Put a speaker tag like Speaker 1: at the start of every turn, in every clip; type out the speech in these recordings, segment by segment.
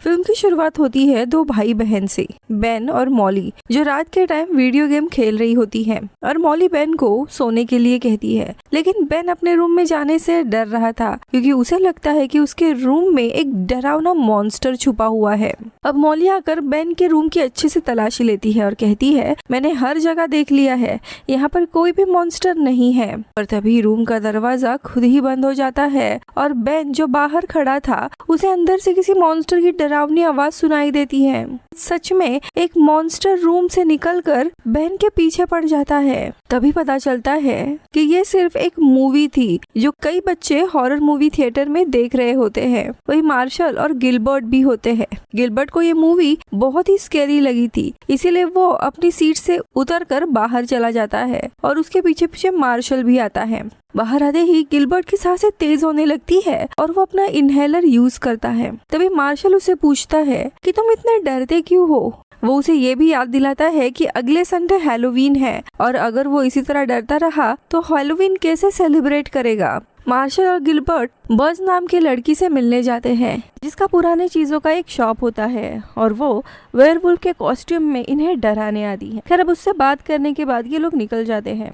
Speaker 1: Film की शुरुआत होती है दो भाई बहन से, बेन और मॉली, जो रात के टाइम वीडियो गेम खेल रही होती है और मॉली बेन को सोने के लिए कहती है। लेकिन बेन अपने रूम में जाने से डर रहा था क्योंकि उसे लगता है कि उसके रूम में एक डरावना मॉन्स्टर छुपा हुआ है। अब मॉली आकर बेन के रूम की अच्छे से तलाशी लेती है और कहती है, मैंने हर जगह देख लिया है, यहाँ पर कोई भी मॉन्स्टर नहीं है। पर तभी रूम का दरवाजा खुद ही बंद हो जाता है और बेन जो बाहर खड़ा था उसे अंदर से किसी मॉन्स्टर की डरावनी आवाज सुनाई देती है। सच में एक मॉन्स्टर रूम से निकलकर बेन के पीछे पड़ जाता है। तभी पता चलता है कि ये सिर्फ एक मूवी थी जो कई बच्चे हॉरर मूवी थिएटर में देख रहे होते हैं। वही मार्शल और गिलबर्ट भी होते हैं। गिलबर्ट को ये मूवी बहुत ही स्कैरी लगी थी, इसीलिए वो अपनी सीट से उतरकर बाहर चला जाता है और उसके पीछे पीछे मार्शल भी आता है। बाहर आते ही गिलबर्ट की सांसें तेज होने लगती है और वो अपना इनहेलर यूज करता है। तभी मार्शल उसे पूछता है कि तुम इतने डरते क्यों हो। वो उसे ये भी याद दिलाता है कि अगले संडे हैलोवीन है और अगर वो इसी तरह डरता रहा तो हैलोवीन कैसे सेलिब्रेट करेगा। मार्शल और गिलबर्ट बज नाम की लड़की से मिलने जाते हैं जिसका पुराने चीजों का एक शॉप होता है और वो वेयरवुल्फ के कॉस्ट्यूम में इन्हें डराने आती है। खैर अब उससे बात करने के बाद ये लोग निकल जाते हैं।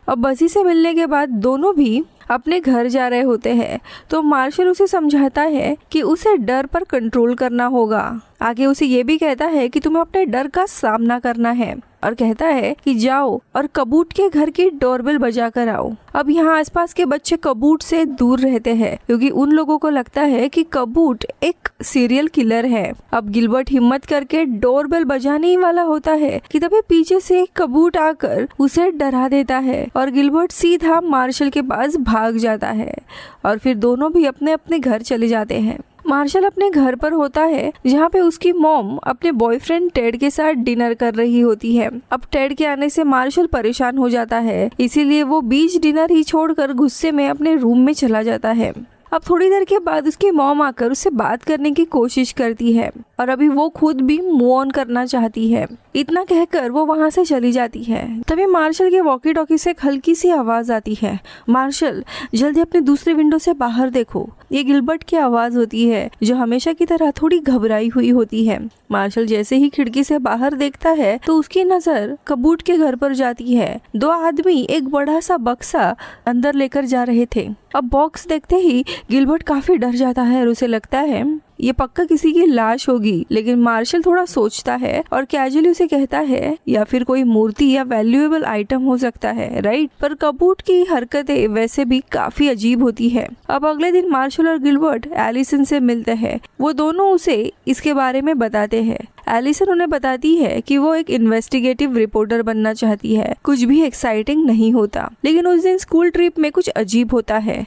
Speaker 1: अब बजी से मिलने के बाद दोनों भी अपने घर जा रहे होते हैं तो मार्शल उसे समझाता है कि उसे डर पर कंट्रोल करना होगा। आगे उसे ये भी कहता है कि तुम्हें अपने डर का सामना करना है और कहता है कि जाओ और कबूट के घर की डोरबेल बजा कर आओ। अब यहाँ आसपास के बच्चे कबूट से दूर रहते हैं क्योंकि उन लोगों को लगता है कि कबूट एक सीरियल किलर है। अब गिलबर्ट हिम्मत करके डोरबेल बजाने ही वाला होता है कि तभी पीछे से एक कबूट आकर उसे डरा देता है और गिलबर्ट सीधा मार्शल के पास भाग जाता है और फिर दोनों भी अपने अपने घर चले जाते हैं। मार्शल अपने घर पर होता है जहाँ पे उसकी मॉम अपने बॉयफ्रेंड टेड के साथ डिनर कर रही होती है। अब टेड के आने से मार्शल परेशान हो जाता है, इसीलिए वो बीच डिनर ही छोड़कर गुस्से में अपने रूम में चला जाता है। अब थोड़ी देर के बाद उसकी मॉम आकर उससे बात करने की कोशिश करती है और अभी वो खुद भी मूव ऑन करना चाहती है। इतना कहकर वो वहाँ से चली जाती है। तभी मार्शल के वॉकी टॉकी से एक हल्की सी आवाज आती है, मार्शल जल्दी अपने दूसरे विंडो से बाहर देखो। ये गिलबर्ट की आवाज होती है जो हमेशा की तरह थोड़ी घबराई हुई होती है। मार्शल जैसे ही खिड़की से बाहर देखता है तो उसकी नजर कबूट के घर पर जाती है। दो आदमी एक बड़ा सा बक्सा अंदर लेकर जा रहे थे। अब बॉक्स देखते ही गिलबर्ट काफी डर जाता है और उसे लगता है ये पक्का किसी की लाश होगी। लेकिन मार्शल थोड़ा सोचता है और कैजुअली उसे कहता है या फिर कोई मूर्ति या वैल्यूएबल आइटम हो सकता है, राइट। पर कबूट की हरकतें वैसे भी काफी अजीब होती है। अब अगले दिन मार्शल और गिलबर्ट एलिसन से मिलते हैं। वो दोनों उसे इसके बारे में बताते हैं। एलिसन उन्हें बताती है कि वो एक इन्वेस्टिगेटिव रिपोर्टर बनना चाहती है। कुछ भी एक्साइटिंग नहीं होता, लेकिन उस दिन स्कूल ट्रिप में कुछ अजीब होता है।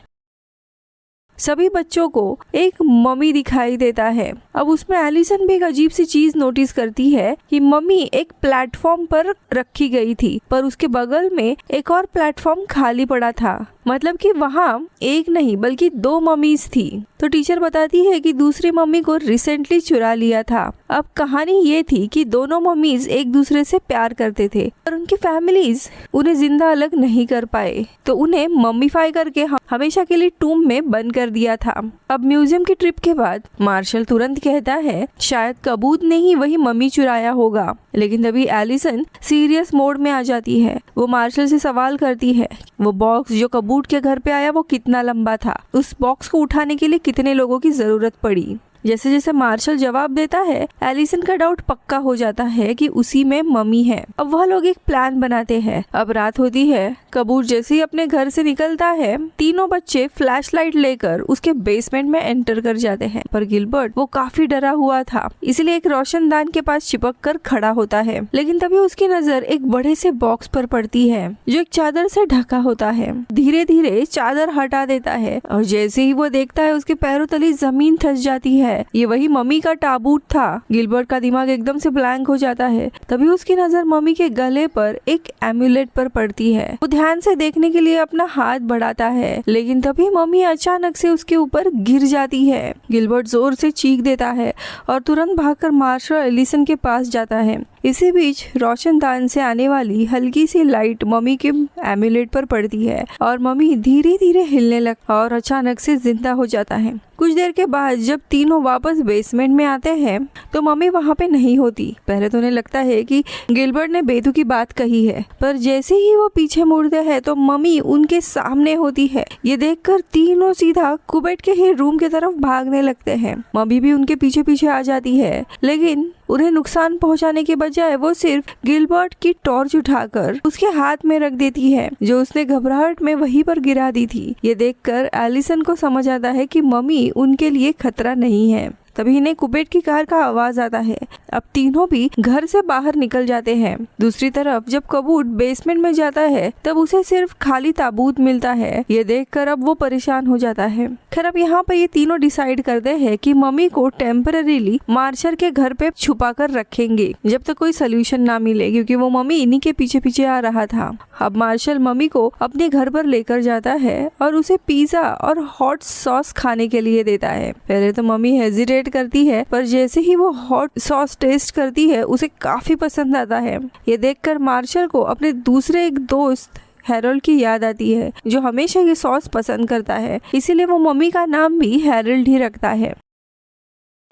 Speaker 1: सभी बच्चों को एक मम्मी दिखाई देता है। अब उसमें एलिसन भी एक अजीब सी चीज नोटिस करती है कि मम्मी एक प्लेटफॉर्म पर रखी गई थी, पर उसके बगल में एक और प्लेटफॉर्म खाली पड़ा था। मतलब कि वहाँ एक नहीं बल्कि दो मम्मीज थी। तो टीचर बताती है कि दूसरी मम्मी को रिसेंटली चुरा लिया था। अब कहानी ये थी कि दोनों मम्मीज एक दूसरे से प्यार करते थे और उनकी फैमिलीज उन्हें जिंदा अलग नहीं कर पाए, तो उन्हें मम्मीफाई करके हमेशा के लिए टूम में बंद कर दिया था। अब म्यूजियम की ट्रिप के बाद मार्शल तुरंत कहता है शायद कबूत ने ही वही मम्मी चुराया होगा। लेकिन तभी एलिसन सीरियस मोड में आ जाती है। वो मार्शल से सवाल करती है वो बॉक्स जो कबूत के घर पे आया वो कितना लंबा था, उस बॉक्स को उठाने के लिए कितने लोगों की जरूरत पड़ी। जैसे जैसे मार्शल जवाब देता है एलिसन का डाउट पक्का हो जाता है कि उसी में मम्मी है। अब वह लोग एक प्लान बनाते हैं। अब रात होती है। कबूत जैसे ही अपने घर से निकलता है तीनों बच्चे फ्लैशलाइट लेकर उसके बेसमेंट में एंटर कर जाते हैं। पर गिलबर्ट वो काफी डरा हुआ था, इसलिए एक रोशनदान के पास चिपक कर खड़ा होता है। लेकिन तभी उसकी नजर एक बड़े से बॉक्स पर पड़ती है जो एक चादर से ढका होता है। धीरे धीरे चादर हटा देता है और जैसे ही वो देखता है उसके पैरों तले जमीन धंस जाती है। ये वही मम्मी का ताबूत था। गिलबर्ट का दिमाग एकदम से ब्लैंक हो जाता है। तभी उसकी नजर मम्मी के गले पर एक एम्यूलेट पर पड़ती है। वो ध्यान से देखने के लिए अपना हाथ बढ़ाता है, लेकिन तभी मम्मी अचानक से उसके ऊपर गिर जाती है। गिलबर्ट जोर से चीख देता है और तुरंत भागकर मार्शल और एलिसन के पास जाता है। इसी बीच रोशनदान से आने वाली हल्की सी लाइट मम्मी के एम्यूलेट पर पड़ती है और मम्मी धीरे धीरे हिलने लगता और अचानक से जिंदा हो जाता है। कुछ देर के बाद जब तीनों वापस बेसमेंट में आते हैं तो मम्मी वहाँ पे नहीं होती। पहले तो उन्हें लगता है कि गिलबर्ट ने बेतु की बात कही है, पर जैसे ही वो पीछे मुड़ते हैं तो मम्मी उनके सामने होती है। ये देखकर तीनों सीधा कुबेट के ही रूम की तरफ भागने लगते हैं। मम्मी भी उनके पीछे पीछे आ जाती है, लेकिन उन्हें नुकसान पहुंचाने के बजाय वो सिर्फ गिलबर्ट की टॉर्च उठाकर उसके हाथ में रख देती है, जो उसने घबराहट में वहीं पर गिरा दी थी। ये देखकर एलिसन को समझ आता है कि मम्मी उनके लिए खतरा नहीं है। तभी इन्हें कुबेट की कार का आवाज आता है। अब तीनों भी घर से बाहर निकल जाते हैं। दूसरी तरफ जब कबूट बेसमेंट में जाता है तब उसे सिर्फ खाली ताबूत मिलता है। ये देखकर अब वो परेशान हो जाता है। खैर अब यहाँ पर ये तीनों डिसाइड करते हैं कि मम्मी को टेम्पररीली मार्शल के घर पे छुपा कर रखेंगे जब तक कोई सोल्यूशन ना मिले, क्योंकि वो मम्मी इन्हीं के पीछे पीछे आ रहा था। अब मार्शल मम्मी को अपने घर पर लेकर जाता है और उसे पिज्जा और हॉट सॉस खाने के लिए देता है। पहले तो मम्मी हेजिटेट करती है, पर जैसे ही वो हॉट सॉस टेस्ट करती है उसे काफी पसंद आता है। ये देखकर मार्शल को अपने दूसरे एक दोस्त हैरोल्ड की याद आती है, जो हमेशा ये सॉस पसंद करता है। इसीलिए वो मम्मी का नाम भी हैरोल्ड ही रखता है।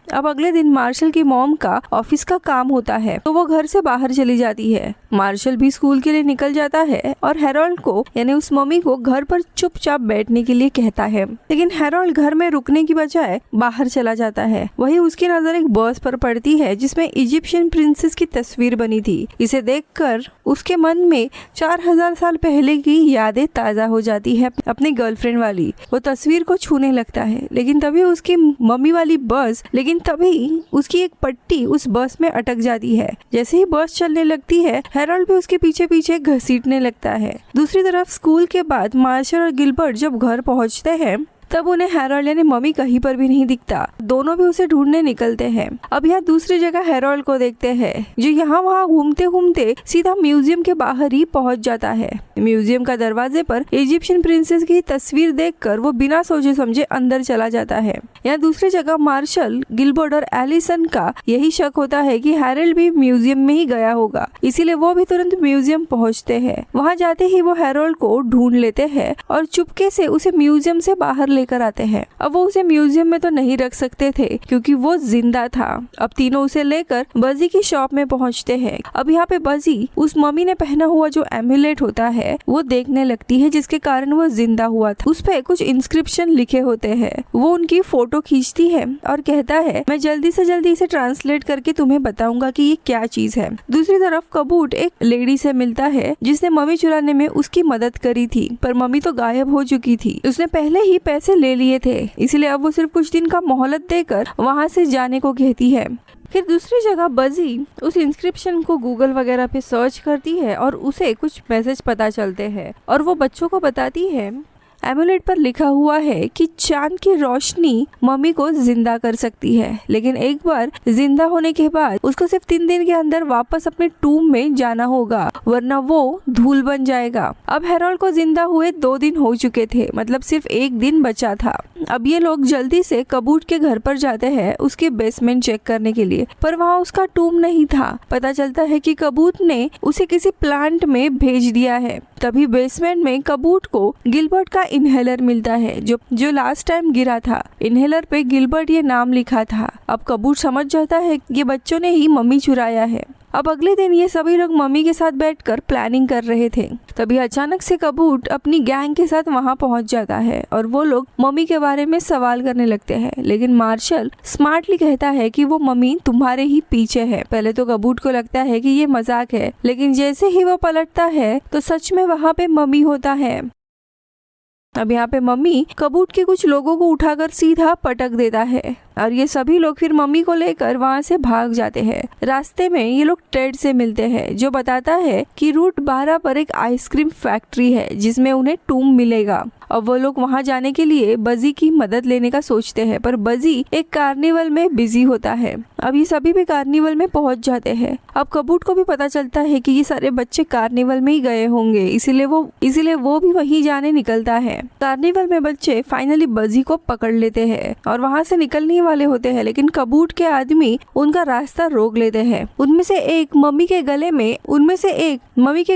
Speaker 1: अब अगले दिन मार्शल की मॉम का ऑफिस का काम होता है, तो वो घर से बाहर चली जाती है। मार्शल भी स्कूल के लिए निकल जाता है और हैरोल्ड को यानी उस मम्मी को घर पर चुपचाप बैठने के लिए कहता है, लेकिन हैरोल्ड घर में रुकने की बजाय बाहर चला जाता है। वहीं उसकी नजर एक बस पर पड़ती है जिसमें इजिप्शियन प्रिंसेस की तस्वीर बनी थी। इसे देखकर उसके मन में 4000 साल पहले की यादें ताजा हो जाती है अपनी गर्लफ्रेंड वाली। वो तस्वीर को छूने लगता है, लेकिन तभी उसकी मम्मी वाली बस तभी उसकी एक पट्टी उस बस में अटक जाती है। जैसे ही बस चलने लगती है हैरोल्ड भी उसके पीछे पीछे घसीटने लगता है। दूसरी तरफ स्कूल के बाद मार्शल और गिलबर्ट जब घर पहुंचते हैं तब उन्हें हैरोल्ड यानी मम्मी कहीं पर भी नहीं दिखता। दोनों भी उसे ढूंढने निकलते हैं। अब यहाँ दूसरी जगह हैरोल्ड को देखते हैं, जो यहाँ वहाँ घूमते घूमते सीधा म्यूजियम के बाहर ही पहुँच जाता है। म्यूजियम का दरवाजे पर इजिप्शियन प्रिंसेस की तस्वीर देखकर वो बिना सोचे समझे अंदर चला जाता है। यहाँ दूसरी जगह मार्शल, गिलबर्ट और एलिसन का यही शक होता है कि हैरोल्ड भी म्यूजियम में ही गया होगा, इसीलिए वो भी तुरंत म्यूजियम पहुँचते हैं। वहाँ जाते ही वो हैरोल्ड को ढूंढ लेते हैं और चुपके से उसे म्यूजियम से बाहर लेकर आते हैं। अब वो उसे म्यूजियम में तो नहीं रख सकते थे क्योंकि वो जिंदा था। अब तीनों उसे लेकर बजी की शॉप में पहुंचते हैं। अब यहाँ पे बजी उस मम्मी ने पहना हुआ जो एम्यूलेट होता है वो देखने लगती है, जिसके कारण वो जिंदा हुआ था। उस पे कुछ इंस्क्रिप्शन लिखे होते हैं। वो उनकी फोटो खींचती है और कहता है, मैं जल्दी से जल्दी इसे ट्रांसलेट करके तुम्हें बताऊंगा कि ये क्या चीज है। दूसरी तरफ कबूट एक लेडी से मिलता है जिसने मम्मी चुराने में उसकी मदद करी थी, पर मम्मी तो गायब हो चुकी थी। उसने पहले ही पैसे ले लिए थे, इसलिए अब वो सिर्फ कुछ दिन का मोहलत देकर वहाँ से जाने को कहती है। फिर दूसरी जगह बजी उस इंस्क्रिप्शन को गूगल वगैरह पे सर्च करती है और उसे कुछ मैसेज पता चलते हैं और वो बच्चों को बताती है। एमुलेट पर लिखा हुआ है कि चांद की रोशनी मम्मी को जिंदा कर सकती है, लेकिन एक बार जिंदा होने के बाद उसको सिर्फ 3 दिन के अंदर वापस अपने टूम में जाना होगा, वरना वो धूल बन जाएगा। अब हैरोल्ड को जिंदा हुए 2 दिन हो चुके थे, मतलब सिर्फ 1 दिन बचा था। अब ये लोग जल्दी से कबूट के घर पर जाते हैं उसके बेसमेंट चेक करने के लिए, पर वहाँ उसका टूम नहीं था। पता चलता है कि कबूत ने उसे किसी प्लांट में भेज दिया है। तभी बेसमेंट में कबूट को गिलबर्ट का इनहेलर मिलता है जो लास्ट टाइम गिरा था। इनहेलर पे गिलबर्ट ये नाम लिखा था। अब कबूट समझ जाता है ये बच्चों ने ही मम्मी चुराया है। अब अगले दिन ये सभी लोग मम्मी के साथ बैठकर प्लानिंग कर रहे थे। तभी अचानक से कबूट अपनी गैंग के साथ वहाँ पहुँच जाता है और वो लोग मम्मी के बारे में सवाल करने लगते हैं, लेकिन मार्शल स्मार्टली कहता है कि वो मम्मी तुम्हारे ही पीछे है। पहले तो कबूट को लगता है कि ये मजाक है, लेकिन जैसे ही वो पलटता है तो सच में वहाँ पे मम्मी होता है। अब यहाँ पे मम्मी कबूट के कुछ लोगों को उठाकर सीधा पटक देता है और ये सभी लोग फिर मम्मी को लेकर वहाँ से भाग जाते हैं। रास्ते में ये लोग टेड से मिलते हैं, जो बताता है कि रूट 12 पर एक आइसक्रीम फैक्ट्री है जिसमें उन्हें टूम मिलेगा। अब वो लोग वहाँ जाने के लिए बजी की मदद लेने का सोचते हैं, पर बजी एक कार्निवल में बिजी होता है। अब ये सभी भी कार्निवल में पहुँच जाते हैं। अब कबूट को भी पता चलता है कि ये सारे बच्चे कार्निवल में ही गए होंगे, इसीलिए वो भी वहीं जाने निकलता है। कार्निवल में बच्चे फाइनली बजी को पकड़ लेते हैं और वहाँ से निकलने वाले होते हैं, लेकिन कबूट के आदमी उनका रास्ता रोक लेते हैं। उनमें से एक मम्मी के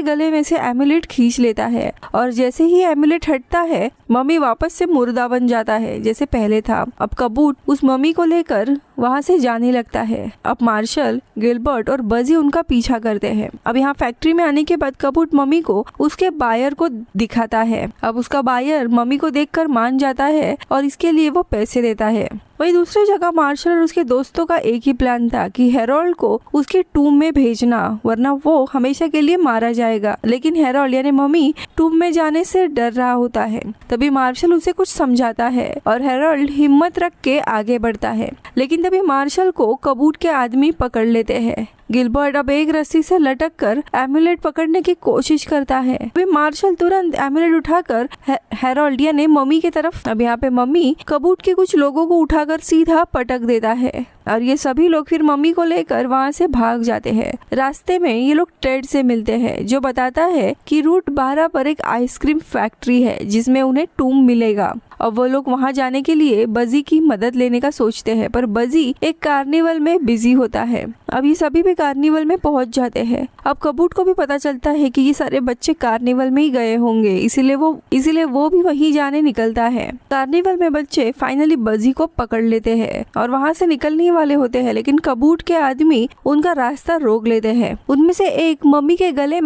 Speaker 1: गले में से एमुलेट खींच लेता है और जैसे ही एमुलेट हटता है मम्मी वापस से मुर्दा बन जाता है जैसे पहले था। अब कबूट उस मम्मी को लेकर वहाँ से जाने लगता है। अब मार्शल, गिलबर्ट और बजी उनका पीछा करते हैं। अब यहाँ फैक्ट्री में आने के बाद कबूट मम्मी को उसके बायर को दिखाता है। अब उसका बायर मम्मी को देखकर मान जाता है और इसके लिए वो पैसे देता है। वही दूसरी जगह मार्शल और उसके दोस्तों का एक ही प्लान था कि हेरोल्ड को उसके टूम में भेजना, वरना वो हमेशा के लिए मारा जाएगा। लेकिन हेरोल्ड यानी मम्मी टूम में जाने से डर रहा होता है। तभी मार्शल उसे कुछ समझाता है और हेरोल्ड हिम्मत रख के आगे बढ़ता है। लेकिन तभी मार्शल को कबूट के आदमी पकड़ लेते हैं। गिलबर्ट अब एक रस्सी से लटक कर एमुलेट पकड़ने की कोशिश करता है। वे मार्शल तुरंत एमुलेट उठाकर हेरोल्ड यानी मम्मी की तरफ, अब यहाँ पे मम्मी कबूट के कुछ लोगों को उठाकर सीधा पटक देता है और ये सभी लोग फिर मम्मी को लेकर वहाँ से भाग जाते हैं। रास्ते में ये लोग टेड से मिलते हैं जो बताता है कि रूट 12 पर एक आइसक्रीम फैक्ट्री है जिसमें उन्हें टूम मिलेगा। और वो लोग वहाँ जाने के लिए बजी की मदद लेने का सोचते हैं, पर बजी एक कार्निवल में बिजी होता है। अब ये सभी भी कार्निवल में पहुँच जाते हैं। अब कबूट को भी पता चलता है कि ये सारे बच्चे कार्निवल में ही गए होंगे, इसीलिए वो भी वहीं जाने निकलता है। कार्निवल में बच्चे फाइनली बजी को पकड़ लेते हैं और वहाँ से निकलने वाले होते हैं, लेकिन कबूट के आदमी उनका रास्ता रोक लेते हैं। उनमें से एक मम्मी के गले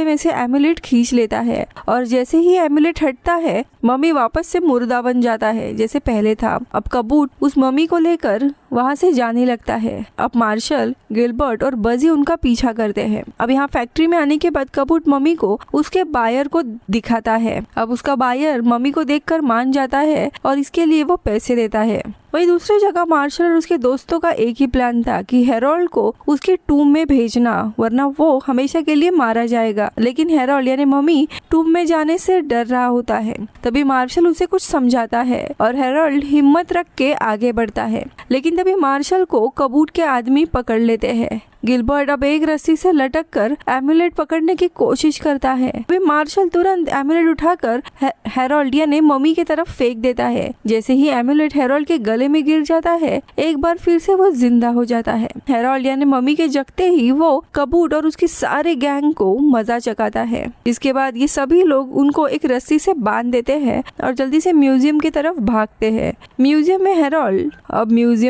Speaker 1: में से एमुलेट खींच लेता है और जैसे ही एमुलेट हटता है मम्मी वापस से मुर्दा बन जाता है जैसे पहले था। अब कबूट उस मम्मी को लेकर वहाँ से जाने लगता है। अब मार्शल, गिलबर्ट और बजी उनका पीछा करते हैं। अब यहाँ फैक्ट्री में आने के बाद कबूट मम्मी को उसके बायर को दिखाता है। अब उसका बायर मम्मी को देखकर मान जाता है और इसके लिए वो पैसे देता है। वही दूसरी जगह मार्शल और उसके दोस्तों का एक ही प्लान था कि हेरोल्ड को उसके टूम में भेजना, वरना वो हमेशा के लिए मारा जाएगा। लेकिन हेरोल्ड यानी मम्मी टूम में जाने से डर रहा होता है। तभी मार्शल उसे कुछ समझाता है और हेरोल्ड हिम्मत रख के आगे बढ़ता है। लेकिन तभी मार्शल को कबूट के आदमी पकड़ लेते हैं। गिलबर्ट अब एक रस्सी से लटक कर एमुलेट पकड़ने की कोशिश करता है। वे मार्शल तुरंत एमुलेट उठाकर हेरोल्ड यानी मम्मी की तरफ फेंक देता है। जैसे ही एमुलेट हेरोल्ड के गले में गिर जाता है एक बार फिर से वो जिंदा हो जाता है। हेरोल्ड यानी मम्मी के जगते ही वो कबूट और उसकी सारे गैंग को मजा चखाता है। इसके बाद ये सभी लोग उनको एक रस्सी से बांध देते हैं और जल्दी से म्यूजियम की तरफ भागते हैं। म्यूजियम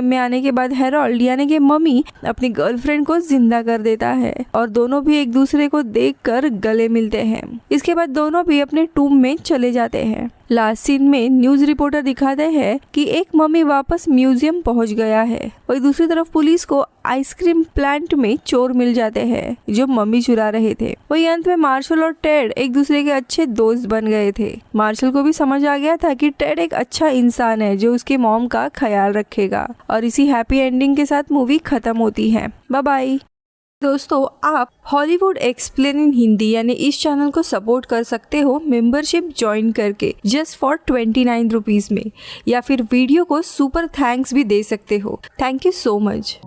Speaker 1: में आने के बाद हेरोल्ड यानी कि मम्मी अपनी गर्लफ्रेंड को जिंदा कर देता है और दोनों भी एक दूसरे को देखकर गले मिलते हैं। इसके बाद दोनों भी अपने टूम में चले जाते हैं। लास्ट सीन में न्यूज रिपोर्टर दिखाते हैं कि एक मम्मी वापस म्यूजियम पहुंच गया है। वही दूसरी तरफ पुलिस को आइसक्रीम प्लांट में चोर मिल जाते हैं जो मम्मी चुरा रहे थे। वही अंत में मार्शल और टेड एक दूसरे के अच्छे दोस्त बन गए थे। मार्शल को भी समझ आ गया था कि टेड एक अच्छा इंसान है जो उसके मॉम का ख्याल रखेगा। और इसी हैप्पी एंडिंग के साथ मूवी खत्म होती है। Bye bye. दोस्तों, आप हॉलीवुड एक्सप्लेन इन हिंदी यानी इस चैनल को सपोर्ट कर सकते हो मेंबरशिप ज्वाइन करके जस्ट फॉर 29 रुपीज में, या फिर वीडियो को सुपर थैंक्स भी दे सकते हो। Thank you so much.